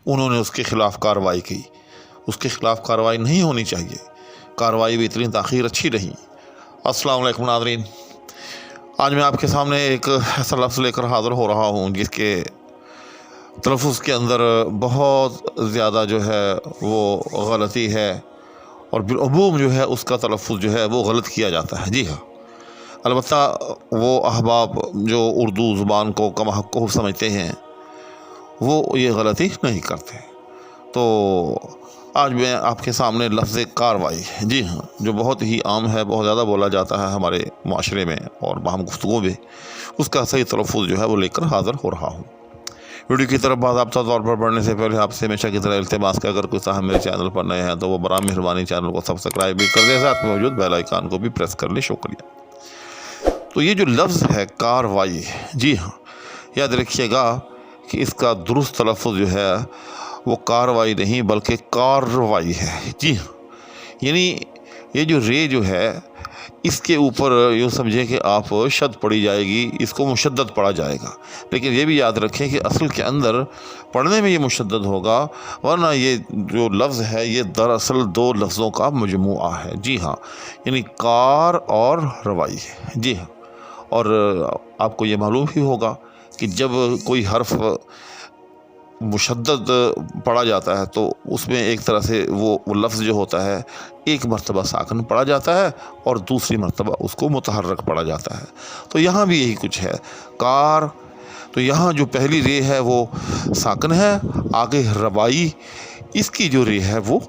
انہوں نے اس کے خلاف کارروائی کی۔ اس کے خلاف کارروائی نہیں ہونی چاہیے، کارروائی بھی اتنی تاخیر اچھی نہیں۔ السلام علیکم ناظرین، آج میں آپ کے سامنے ایک ایسا لفظ لے کر حاضر ہو رہا ہوں جس کے تلفظ کے اندر بہت زیادہ جو ہے وہ غلطی ہے، اور بالعموم جو ہے اس کا تلفظ جو ہے وہ غلط کیا جاتا ہے۔ جی ہاں، البتہ وہ احباب جو اردو زبان کو کم حق سمجھتے ہیں وہ یہ غلطی نہیں کرتے۔ تو آج میں آپ کے سامنے لفظ کارروائی، جی ہاں، جو بہت ہی عام ہے، بہت زیادہ بولا جاتا ہے ہمارے معاشرے میں اور باہم گفتگو میں، اس کا صحیح تلفظ جو ہے وہ لے کر حاضر ہو رہا ہوں۔ ویڈیو کی طرف باضابطہ طور پر بڑھنے سے پہلے آپ سے ہمیشہ کی طرح التماس کہ اگر کوئی صاحب میرے چینل پر نئے ہیں تو وہ براہ مہربانی چینل کو سبسکرائب بھی کر دیں، ساتھ میں موجود بیل آئیکن کو بھی پریس کر لیں۔ شکریہ۔ تو یہ جو لفظ ہے کارروائی، جی ہاں، یاد رکھیے گا کہ اس کا درست تلفظ جو ہے وہ کارروائی نہیں بلکہ کارروائی ہے۔ جی ہاں، یعنی یہ جو رے جو ہے اس کے اوپر یوں سمجھیں کہ آپ شد پڑی جائے گی، اس کو مشدد پڑھا جائے گا، لیکن یہ بھی یاد رکھیں کہ اصل کے اندر پڑھنے میں یہ مشدد ہوگا، ورنہ یہ جو لفظ ہے یہ دراصل دو لفظوں کا مجموعہ ہے۔ جی ہاں، یعنی کار اور روائی۔ جی ہاں، اور آپ کو یہ معلوم ہی ہوگا کہ جب کوئی حرف مشدد پڑھا جاتا ہے تو اس میں ایک طرح سے وہ لفظ جو ہوتا ہے ایک مرتبہ ساکن پڑھا جاتا ہے اور دوسری مرتبہ اس کو متحرک پڑھا جاتا ہے۔ تو یہاں بھی یہی کچھ ہے، کار، تو یہاں جو پہلی رے ہے وہ ساکن ہے، آگے روائی، اس کی جو رے ہے وہ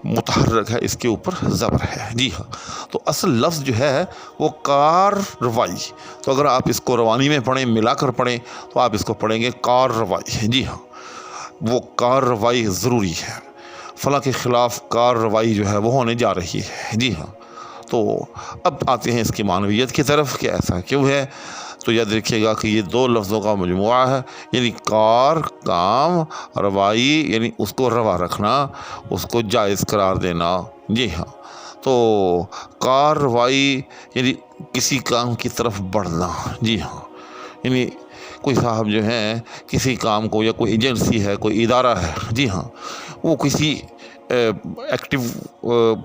متحرک ہے، اس کے اوپر زبر ہے۔ جی ہاں، تو اصل لفظ جو ہے وہ کارروائی۔ تو اگر آپ اس کو روانی میں پڑھیں، ملا کر پڑھیں، تو آپ اس کو پڑھیں گے کارروائی۔ جی ہاں، وہ کارروائی ضروری ہے، فلاں کے خلاف کارروائی جو ہے وہ ہونے جا رہی ہے۔ جی ہاں، تو اب آتے ہیں اس کی معنویت کی طرف کہ ایسا کیوں ہے۔ تو یاد رکھیے گا کہ یہ دو لفظوں کا مجموعہ ہے، یعنی کار کام، روائی یعنی اس کو روا رکھنا، اس کو جائز قرار دینا۔ جی ہاں، تو کارروائی یعنی کسی کام کی طرف بڑھنا۔ جی ہاں، یعنی کوئی صاحب جو ہیں کسی کام کو، یا کوئی ایجنسی ہے، کوئی ادارہ ہے، جی ہاں، وہ کسی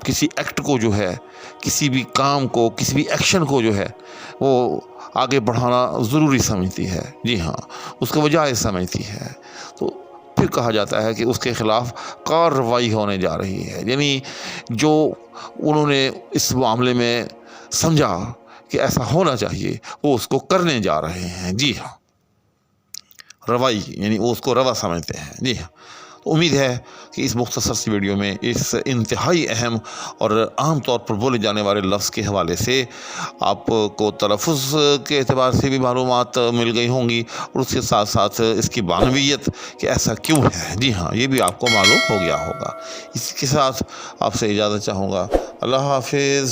کسی ایکٹ کو جو ہے، کسی بھی کام کو، کسی بھی ایکشن کو جو ہے وہ آگے بڑھانا ضروری سمجھتی ہے۔ جی ہاں، اس کو وہ جائز سمجھتی ہے، تو پھر کہا جاتا ہے کہ اس کے خلاف کارروائی ہونے جا رہی ہے، یعنی جو انہوں نے اس معاملے میں سمجھا کہ ایسا ہونا چاہیے وہ اس کو کرنے جا رہے ہیں۔ جی ہاں، روائی یعنی وہ اس کو روا سمجھتے ہیں۔ جی ہاں، تو امید ہے کہ اس مختصر سی ویڈیو میں اس انتہائی اہم اور عام طور پر بولے جانے والے لفظ کے حوالے سے آپ کو تلفظ کے اعتبار سے بھی معلومات مل گئی ہوں گی، اور اس کے ساتھ ساتھ اس کی معنویت کہ ایسا کیوں ہے، جی ہاں، یہ بھی آپ کو معلوم ہو گیا ہوگا۔ اس کے ساتھ آپ سے اجازت چاہوں گا۔ اللہ حافظ۔